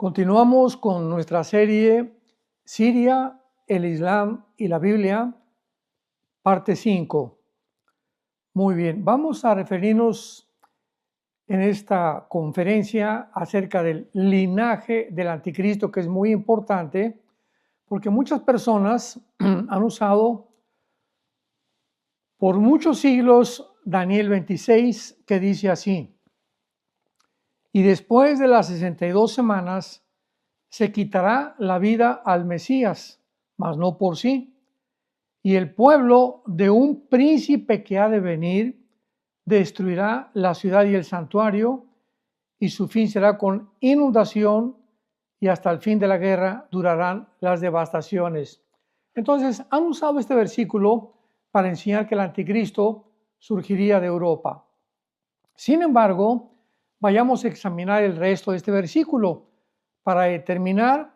Continuamos con nuestra serie Siria, el Islam y la Biblia, parte 5. Muy bien, vamos a referirnos en esta conferencia acerca del linaje del anticristo, que es muy importante, porque muchas personas han usado por muchos siglos Daniel 26, que dice así: y después de las 62 semanas se quitará la vida al Mesías, mas no por sí. Y el pueblo de un príncipe que ha de venir destruirá la ciudad y el santuario, y su fin será con inundación, y hasta el fin de la guerra durarán las devastaciones. Entonces, han usado este versículo para enseñar que el anticristo surgiría de Europa. Sin embargo, vayamos a examinar el resto de este versículo para determinar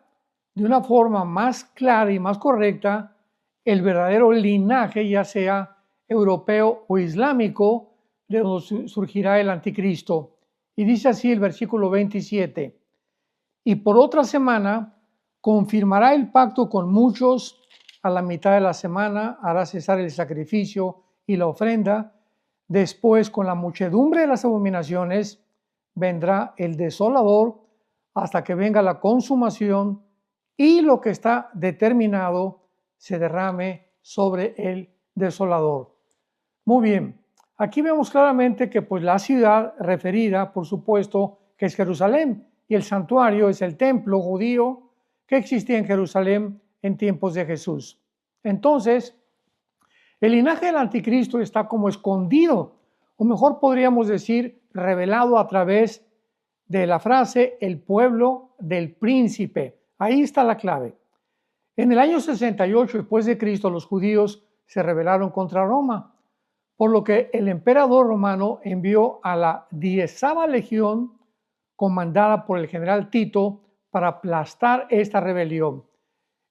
de una forma más clara y más correcta el verdadero linaje, ya sea europeo o islámico, de donde surgirá el anticristo. Y dice así el versículo 27: y por otra semana confirmará el pacto con muchos, a la mitad de la semana hará cesar el sacrificio y la ofrenda, después con la muchedumbre de las abominaciones vendrá el desolador hasta que venga la consumación y lo que está determinado se derrame sobre el desolador. Muy bien, aquí vemos claramente que pues la ciudad referida, por supuesto, que es Jerusalén, y el santuario es el templo judío que existía en Jerusalén en tiempos de Jesús. Entonces, el linaje del anticristo está como escondido, o mejor podríamos decir, revelado a través de la frase el pueblo del príncipe. Ahí está la clave. En el año 68 después de Cristo, los judíos se rebelaron contra Roma, por lo que el emperador romano envió a la 10ª legión, comandada por el general Tito, para aplastar esta rebelión.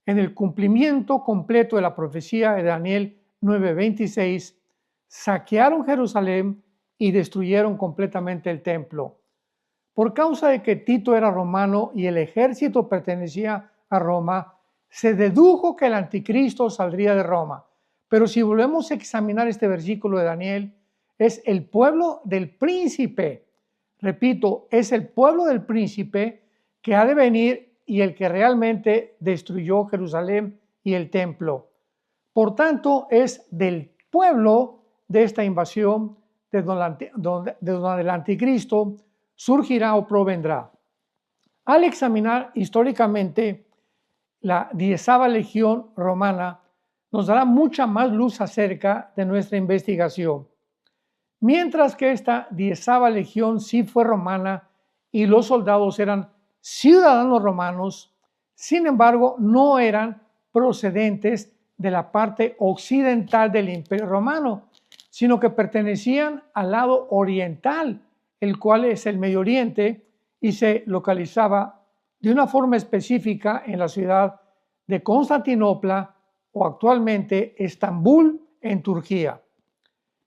En el cumplimiento completo de la profecía de Daniel 9:26, saquearon Jerusalén y destruyeron completamente el templo. Por causa de que Tito era romano y el ejército pertenecía a Roma, se dedujo que el anticristo saldría de Roma. Pero si volvemos a examinar este versículo de Daniel, es el pueblo del príncipe. Repito, es el pueblo del príncipe que ha de venir y el que realmente destruyó Jerusalén y el templo. Por tanto, es del pueblo de esta invasión de donde el anticristo surgirá o provendrá. Al examinar históricamente la 10ª legión romana, nos dará mucha más luz acerca de nuestra investigación. Mientras que esta 10ª legión sí fue romana y los soldados eran ciudadanos romanos, sin embargo no eran procedentes de la parte occidental del Imperio Romano, sino que pertenecían al lado oriental, el cual es el Medio Oriente, y se localizaba de una forma específica en la ciudad de Constantinopla o actualmente Estambul, en Turquía.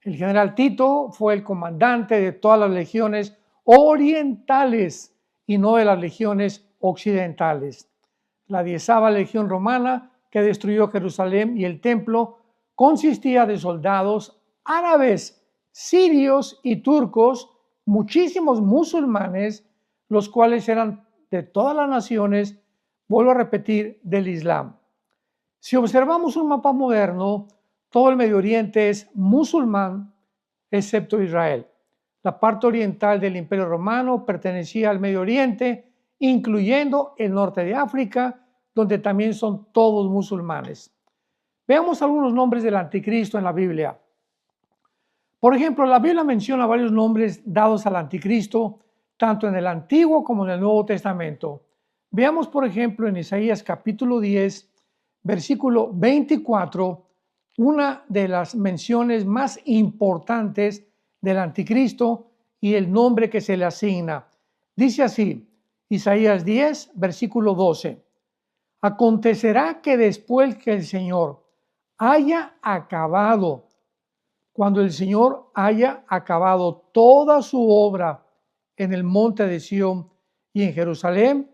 El general Tito fue el comandante de todas las legiones orientales y no de las legiones occidentales. La 10ª legión romana, que destruyó Jerusalén y el templo, consistía de soldados árabes, sirios y turcos, muchísimos musulmanes, los cuales eran de todas las naciones, vuelvo a repetir, del Islam. Si observamos un mapa moderno, todo el Medio Oriente es musulmán, excepto Israel. La parte oriental del Imperio Romano pertenecía al Medio Oriente, incluyendo el norte de África, donde también son todos musulmanes. Veamos algunos nombres del anticristo en la Biblia. Por ejemplo, la Biblia menciona varios nombres dados al anticristo, tanto en el Antiguo como en el Nuevo Testamento. Veamos, por ejemplo, en Isaías capítulo 10, versículo 24, una de las menciones más importantes del anticristo y el nombre que se le asigna. Dice así, Isaías 10, versículo 12. Acontecerá que después que el Señor haya acabado, cuando el Señor haya acabado toda su obra en el monte de Sión y en Jerusalén,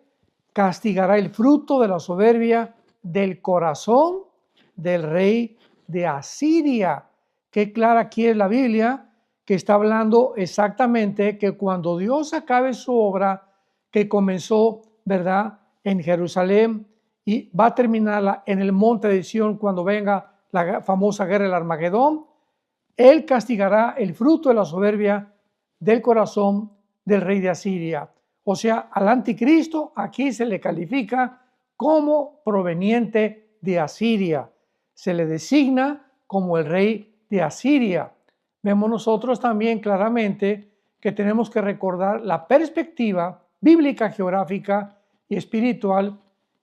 castigará el fruto de la soberbia del corazón del rey de Asiria. Qué clara aquí es la Biblia, que está hablando exactamente que cuando Dios acabe su obra que comenzó, ¿verdad?, en Jerusalén, y va a terminarla en el monte de Sión cuando venga la famosa guerra del Armagedón, Él castigará el fruto de la soberbia del corazón del rey de Asiria. O sea, al anticristo aquí se le califica como proveniente de Asiria. Se le designa como el rey de Asiria. Vemos nosotros también claramente que tenemos que recordar la perspectiva bíblica, geográfica y espiritual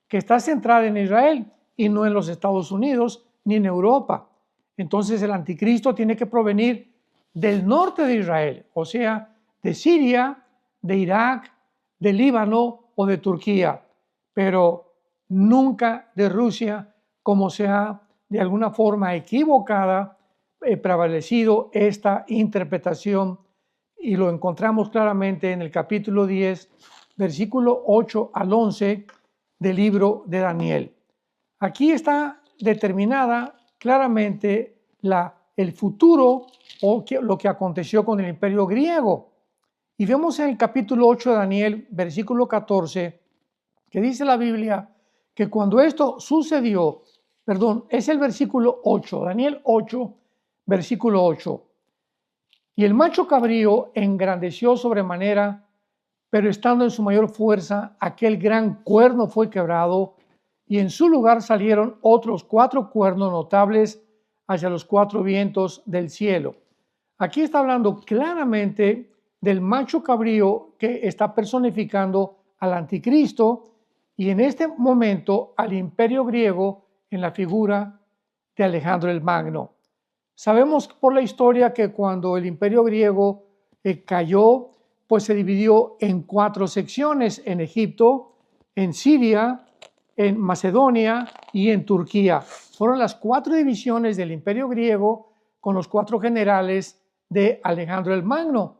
que está centrada en Israel y no en los Estados Unidos ni en Europa. Entonces el anticristo tiene que provenir del norte de Israel, o sea, de Siria, de Irak, de Líbano o de Turquía, pero nunca de Rusia, como se ha de alguna forma equivocada prevalecido esta interpretación, y lo encontramos claramente en el capítulo 10, versículo 8 al 11 del libro de Daniel. Aquí está determinada claramente el futuro o lo que aconteció con el imperio griego. Y vemos en el capítulo 8 de Daniel, versículo 14, que dice la Biblia que cuando esto sucedió, es el versículo 8, Daniel 8, versículo 8. Y el macho cabrío engrandeció sobremanera, pero estando en su mayor fuerza, aquel gran cuerno fue quebrado, y en su lugar salieron otros 4 cuernos notables hacia los 4 vientos del cielo. Aquí está hablando claramente del macho cabrío que está personificando al anticristo y en este momento al imperio griego en la figura de Alejandro el Magno. Sabemos por la historia que cuando el imperio griego cayó, pues se dividió en 4 secciones: en Egipto, en Siria, en Macedonia y en Turquía. Fueron las 4 divisiones del imperio griego con los 4 generales de Alejandro el Magno.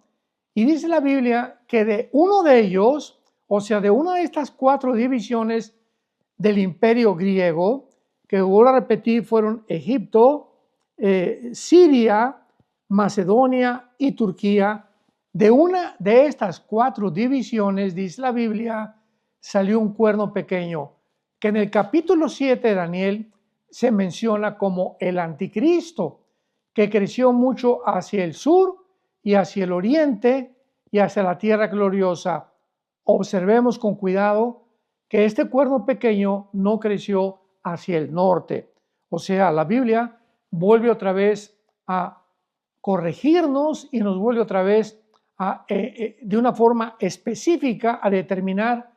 Y dice la Biblia que de uno de ellos, o sea, de una de estas 4 divisiones del imperio griego, que vuelvo a repetir, fueron Egipto, Siria, Macedonia y Turquía. De una de estas 4 divisiones, dice la Biblia, salió un cuerno pequeño, que en el capítulo 7 de Daniel se menciona como el anticristo, que creció mucho hacia el sur y hacia el oriente y hacia la tierra gloriosa. Observemos con cuidado que este cuerno pequeño no creció hacia el norte. O sea, la Biblia vuelve otra vez a corregirnos y nos vuelve otra vez de una forma específica a determinar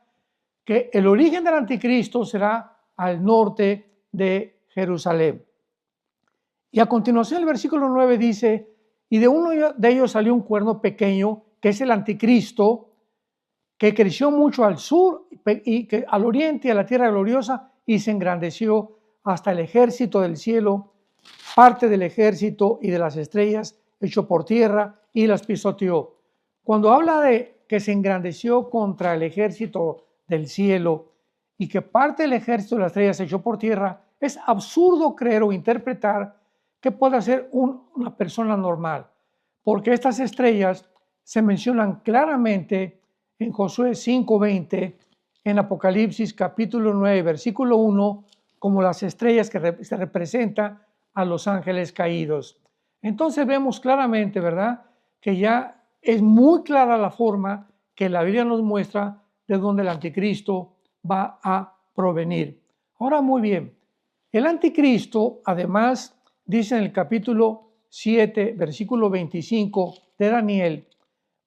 que el origen del anticristo será al norte de Jerusalén. Y a continuación el versículo 9 dice, y de uno de ellos salió un cuerno pequeño, que es el anticristo, que creció mucho al sur y que al oriente y a la tierra gloriosa, y se engrandeció hasta el ejército del cielo, parte del ejército y de las estrellas, echó por tierra y las pisoteó. Cuando habla de que se engrandeció contra el ejército del cielo y que parte del ejército de las estrellas se echó por tierra, es absurdo creer o interpretar que pueda ser una persona normal, porque estas estrellas se mencionan claramente en Josué 5:20, en Apocalipsis capítulo 9, versículo 1, como las estrellas que se representan a los ángeles caídos. Entonces vemos claramente, ¿verdad?, que ya es muy clara la forma que la Biblia nos muestra de dónde el anticristo va a provenir. Ahora, muy bien, el anticristo, además, dice en el capítulo 7, versículo 25 de Daniel,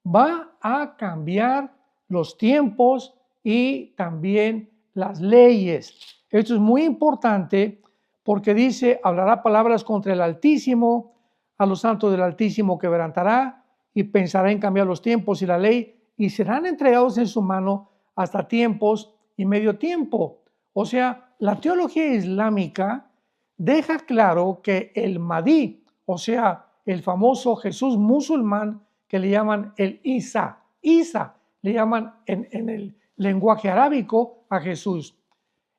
va a cambiar los tiempos y también las leyes. Esto es muy importante porque dice, hablará palabras contra el Altísimo, a los santos del Altísimo quebrantará y pensará en cambiar los tiempos y la ley, y serán entregados en su mano hasta tiempos y medio tiempo. O sea, la teología islámica deja claro que el Mahdi, o sea, el famoso Jesús musulmán que le llaman el Isa le llaman en lenguaje arábico, a Jesús.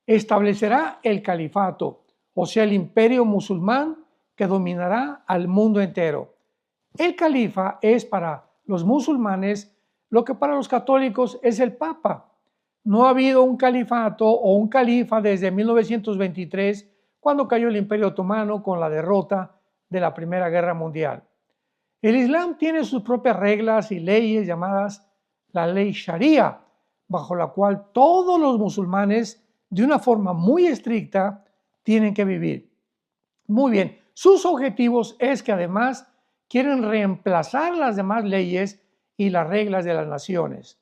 Establecerá el califato, o sea, el imperio musulmán que dominará al mundo entero. El califa es para los musulmanes lo que para los católicos es el papa. No ha habido un califato o un califa desde 1923, cuando cayó el Imperio Otomano con la derrota de la Primera Guerra Mundial. El Islam tiene sus propias reglas y leyes llamadas la ley Sharia, bajo la cual todos los musulmanes, de una forma muy estricta, tienen que vivir. Muy bien, sus objetivos es que además quieren reemplazar las demás leyes y las reglas de las naciones.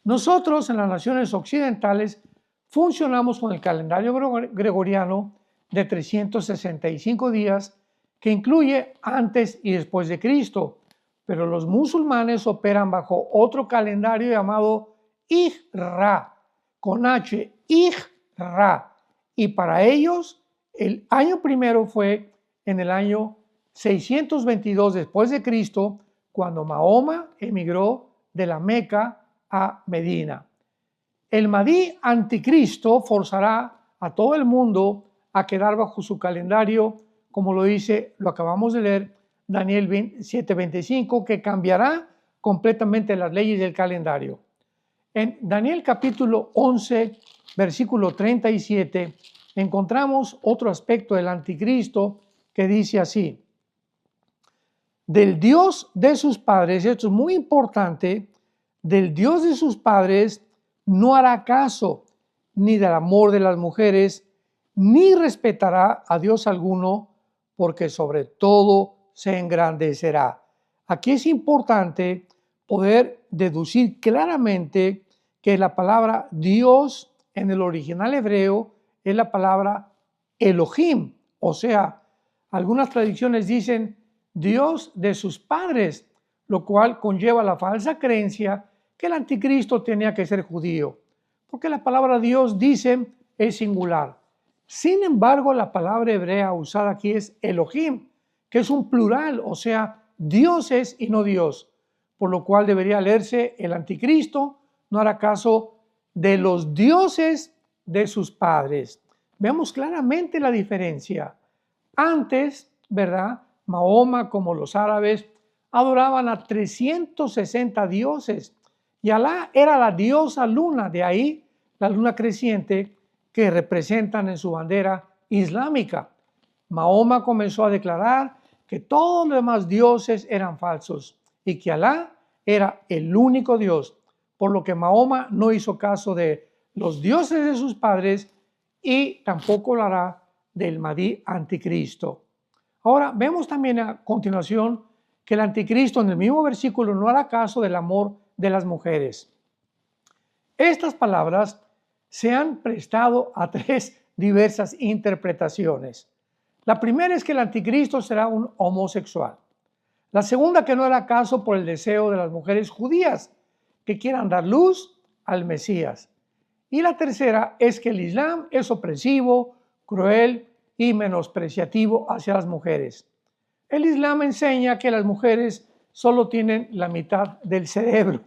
Nosotros en las naciones occidentales funcionamos con el calendario gregoriano de 365 días que incluye antes y después de Cristo, pero los musulmanes operan bajo otro calendario llamado Hijra, con H, Hijra, y para ellos el año primero fue en el año 622 después de Cristo, cuando Mahoma emigró de la Meca a Medina. El Mahdi anticristo forzará a todo el mundo a quedar bajo su calendario, como lo dice, lo acabamos de leer, Daniel 7:25, que cambiará completamente las leyes del calendario. En Daniel capítulo 11, versículo 37, encontramos otro aspecto del anticristo que dice así: del Dios de sus padres, esto es muy importante, del Dios de sus padres no hará caso, ni del amor de las mujeres, ni respetará a Dios alguno, porque sobre todo se engrandecerá. Aquí es importante poder deducir claramente que la palabra Dios en el original hebreo es la palabra Elohim, o sea, algunas tradiciones dicen Dios de sus padres, lo cual conlleva la falsa creencia que el anticristo tenía que ser judío, porque la palabra Dios, dicen, es singular. Sin embargo, la palabra hebrea usada aquí es Elohim, que es un plural, o sea, dioses y no Dios, por lo cual debería leerse el anticristo no hará caso de los dioses de sus padres. Vemos claramente la diferencia. Antes, ¿verdad? Mahoma, como los árabes, adoraban a 360 dioses y Alá era la diosa luna, de ahí la luna creciente que representan en su bandera islámica. Mahoma comenzó a declarar que todos los demás dioses eran falsos y que Alá era el único Dios, por lo que Mahoma no hizo caso de los dioses de sus padres y tampoco lo hará del Mahdi anticristo. Ahora vemos también a continuación que el anticristo en el mismo versículo no hará caso del amor de las mujeres. Estas palabras se han prestado a tres diversas interpretaciones. La primera es que el anticristo será un homosexual. La segunda, que no hará caso por el deseo de las mujeres judías que quieran dar luz al Mesías. Y la tercera es que el Islam es opresivo, cruel y menospreciativo hacia las mujeres. El Islam enseña que las mujeres solo tienen la mitad del cerebro.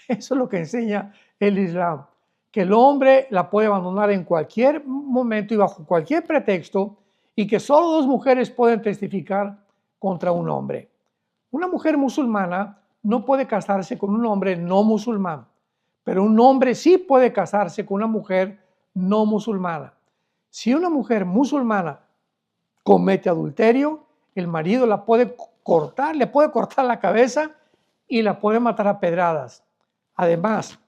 Eso es lo que enseña el Islam, que el hombre la puede abandonar en cualquier momento y bajo cualquier pretexto, y que solo dos mujeres pueden testificar contra un hombre. Una mujer musulmana no puede casarse con un hombre no musulmán, pero un hombre sí puede casarse con una mujer no musulmana. Si una mujer musulmana comete adulterio, el marido la puede cortar, le puede cortar la cabeza y la puede matar a pedradas. Además,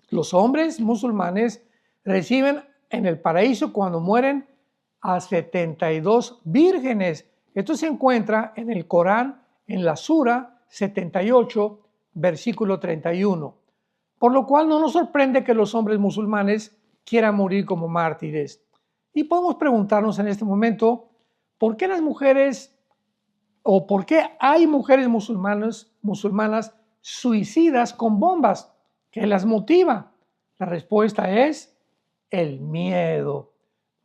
los hombres musulmanes reciben en el paraíso cuando mueren a 72 vírgenes. Esto se encuentra en el Corán, en la Sura 78, versículo 31. Por lo cual no nos sorprende que los hombres musulmanes quieran morir como mártires. Y podemos preguntarnos en este momento, ¿por qué las mujeres o por qué hay mujeres musulmanas suicidas con bombas? ¿Qué las motiva? La respuesta es el miedo.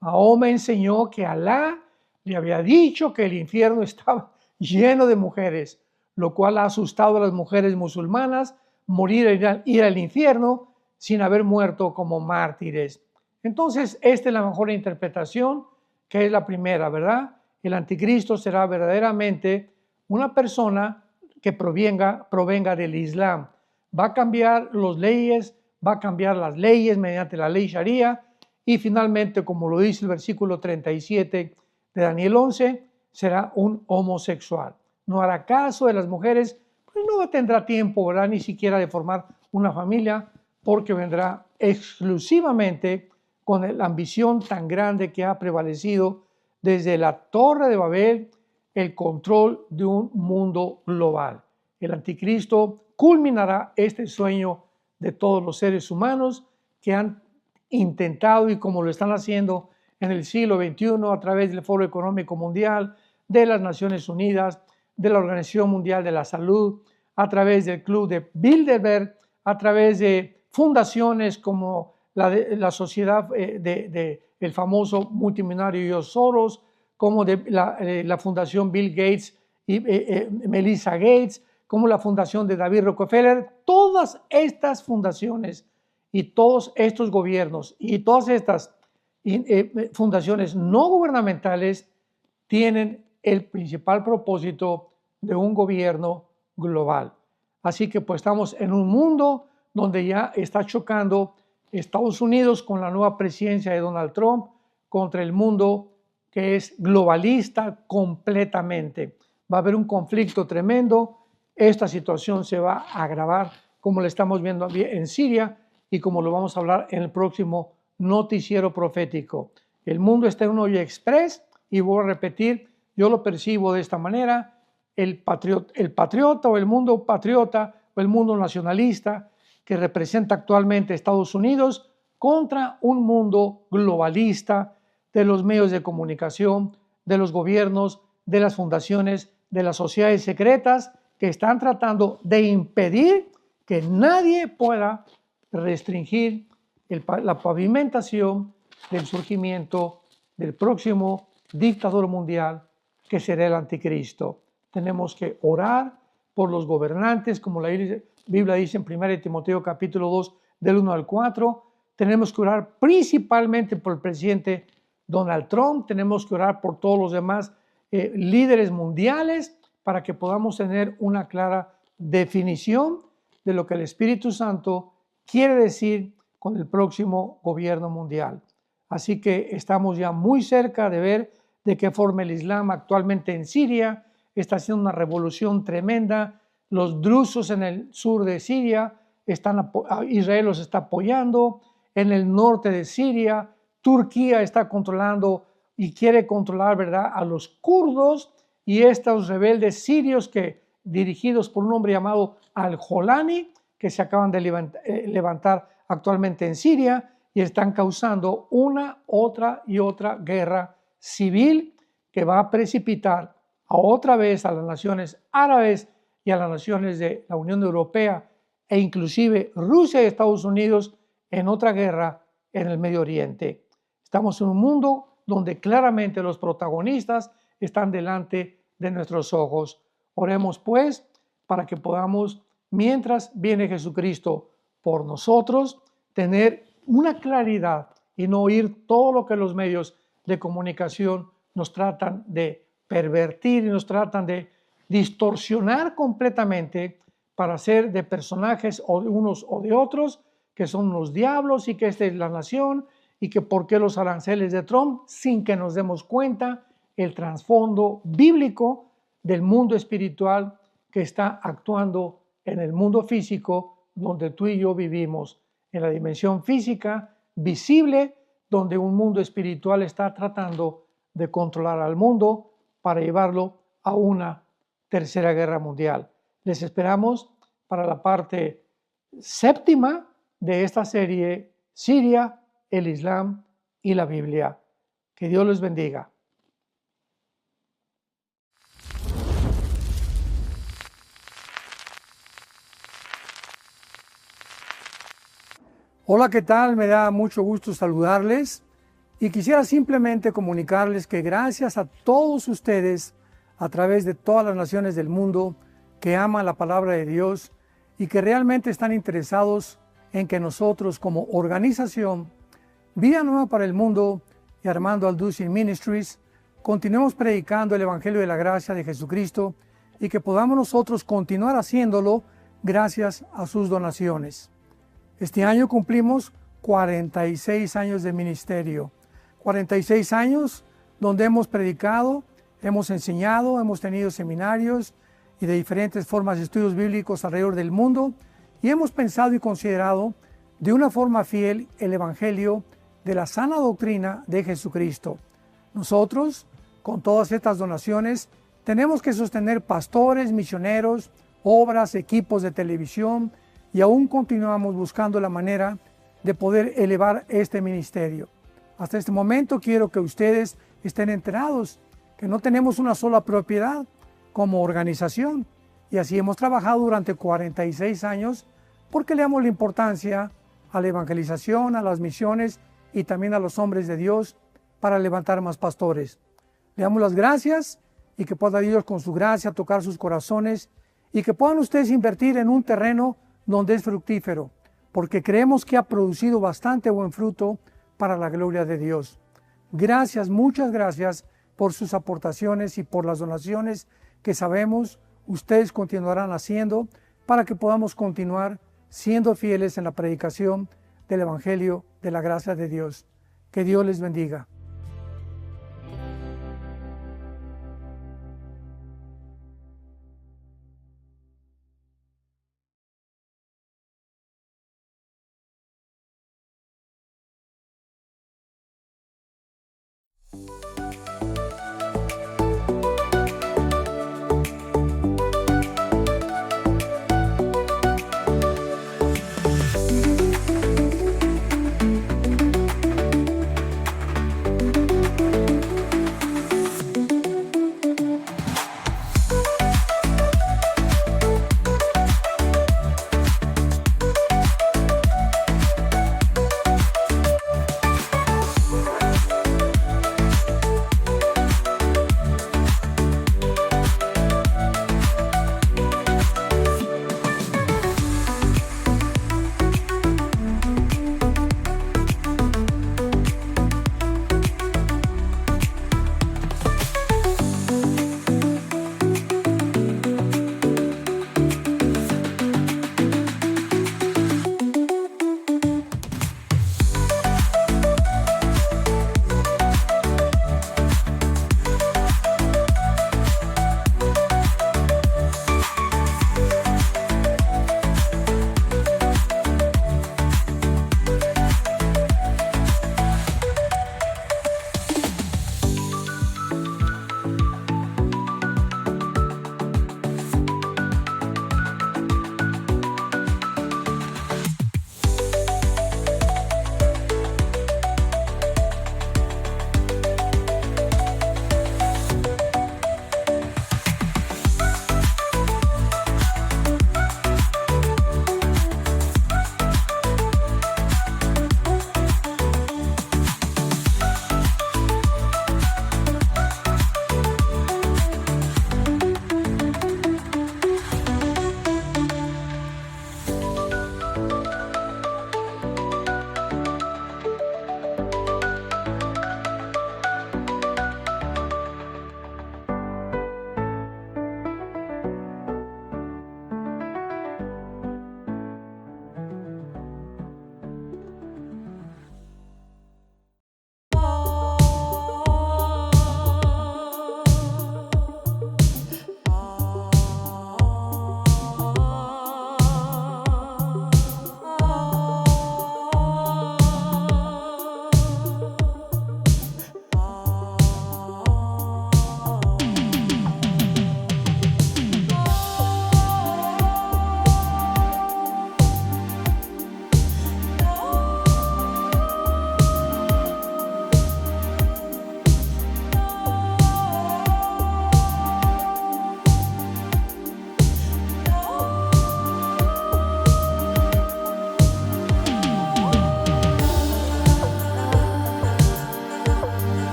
Mahoma enseñó que Alá le había dicho que el infierno estaba lleno de mujeres, lo cual ha asustado a las mujeres musulmanas. Morir e ir al infierno sin haber muerto como mártires. Entonces, esta es la mejor interpretación, que es la primera, ¿verdad? El anticristo será verdaderamente una persona que provenga del Islam. Va a cambiar las leyes, va a cambiar las leyes mediante la ley Sharia, y finalmente, como lo dice el versículo 37 de Daniel 11, será un homosexual. No hará caso de las mujeres, pues no tendrá tiempo, ¿verdad?, ni siquiera de formar una familia, porque vendrá exclusivamente con la ambición tan grande que ha prevalecido desde la Torre de Babel, el control de un mundo global. El anticristo culminará este sueño de todos los seres humanos que han intentado, y como lo están haciendo en el siglo XXI a través del Foro Económico Mundial, de las Naciones Unidas, de la Organización Mundial de la Salud, a través del Club de Bilderberg, a través de fundaciones como la sociedad del famoso multimillonario George Soros, como de la Fundación Bill Gates y Melinda Gates, como la Fundación de David Rockefeller. Todas estas fundaciones y todos estos gobiernos y todas estas fundaciones no gubernamentales tienen el principal propósito de un gobierno global. Así que pues estamos en un mundo donde ya está chocando Estados Unidos con la nueva presidencia de Donald Trump contra el mundo que es globalista completamente. Va a haber un conflicto tremendo. Esta situación se va a agravar como lo estamos viendo en Siria y como lo vamos a hablar en el próximo noticiero profético. El mundo está en un hoyo express y voy a repetir, yo lo percibo de esta manera: el patriota o el mundo patriota o el mundo nacionalista que representa actualmente Estados Unidos contra un mundo globalista de los medios de comunicación, de los gobiernos, de las fundaciones, de las sociedades secretas que están tratando de impedir que nadie pueda restringir la pavimentación del surgimiento del próximo dictador mundial, que será el anticristo. Tenemos que orar por los gobernantes, como la Biblia dice en 1 Timoteo capítulo 2, del 1 al 4. Tenemos que orar principalmente por el presidente Donald Trump. Tenemos que orar por todos los demás líderes mundiales para que podamos tener una clara definición de lo que el Espíritu Santo quiere decir con el próximo gobierno mundial. Así que estamos ya muy cerca de ver de qué forma el Islam actualmente en Siria está haciendo una revolución tremenda. Los drusos en el sur de Siria, Israel los está apoyando. En el norte de Siria, Turquía está controlando y quiere controlar, ¿verdad?, a los kurdos y estos rebeldes sirios dirigidos por un hombre llamado Al-Jolani, que se acaban de levantar actualmente en Siria y están causando una, otra y otra guerra civil que va a precipitar otra vez a las naciones árabes y a las naciones de la Unión Europea e inclusive Rusia y Estados Unidos en otra guerra en el Medio Oriente. Estamos en un mundo donde claramente los protagonistas están delante de nuestros ojos. Oremos pues para que podamos, mientras viene Jesucristo por nosotros, tener una claridad y no oír todo lo que los medios de comunicación nos tratan de pervertir y nos tratan de distorsionar completamente para hacer de personajes o de unos o de otros que son los diablos y que esta es la nación y que por qué los aranceles de Trump, sin que nos demos cuenta el trasfondo bíblico del mundo espiritual que está actuando en el mundo físico donde tú y yo vivimos, en la dimensión física visible donde un mundo espiritual está tratando de controlar al mundo para llevarlo a una tercera guerra mundial. Les esperamos para la parte séptima de esta serie, Siria, el Islam y la Biblia. Que Dios les bendiga. Hola, ¿qué tal? Me da mucho gusto saludarles y quisiera simplemente comunicarles que gracias a todos ustedes a través de todas las naciones del mundo que aman la palabra de Dios y que realmente están interesados en que nosotros como organización Vida Nueva para el Mundo y Armando Alducin Ministries continuemos predicando el Evangelio de la Gracia de Jesucristo y que podamos nosotros continuar haciéndolo gracias a sus donaciones. Este año cumplimos 46 años de ministerio, 46 años donde hemos predicado, hemos enseñado, hemos tenido seminarios y de diferentes formas de estudios bíblicos alrededor del mundo y hemos pensado y considerado de una forma fiel el Evangelio de la sana doctrina de Jesucristo. Nosotros, con todas estas donaciones, tenemos que sostener pastores, misioneros, obras, equipos de televisión y aún continuamos buscando la manera de poder elevar este ministerio. Hasta este momento quiero que ustedes estén enterados que no tenemos una sola propiedad como organización y así hemos trabajado durante 46 años porque le damos la importancia a la evangelización, a las misiones y también a los hombres de Dios para levantar más pastores. Le damos las gracias y que pueda Dios con su gracia tocar sus corazones y que puedan ustedes invertir en un terreno donde es fructífero, porque creemos que ha producido bastante buen fruto para la gloria de Dios. Gracias, muchas gracias por sus aportaciones y por las donaciones que sabemos ustedes continuarán haciendo para que podamos continuar siendo fieles en la predicación del Evangelio de la gracia de Dios. Que Dios les bendiga.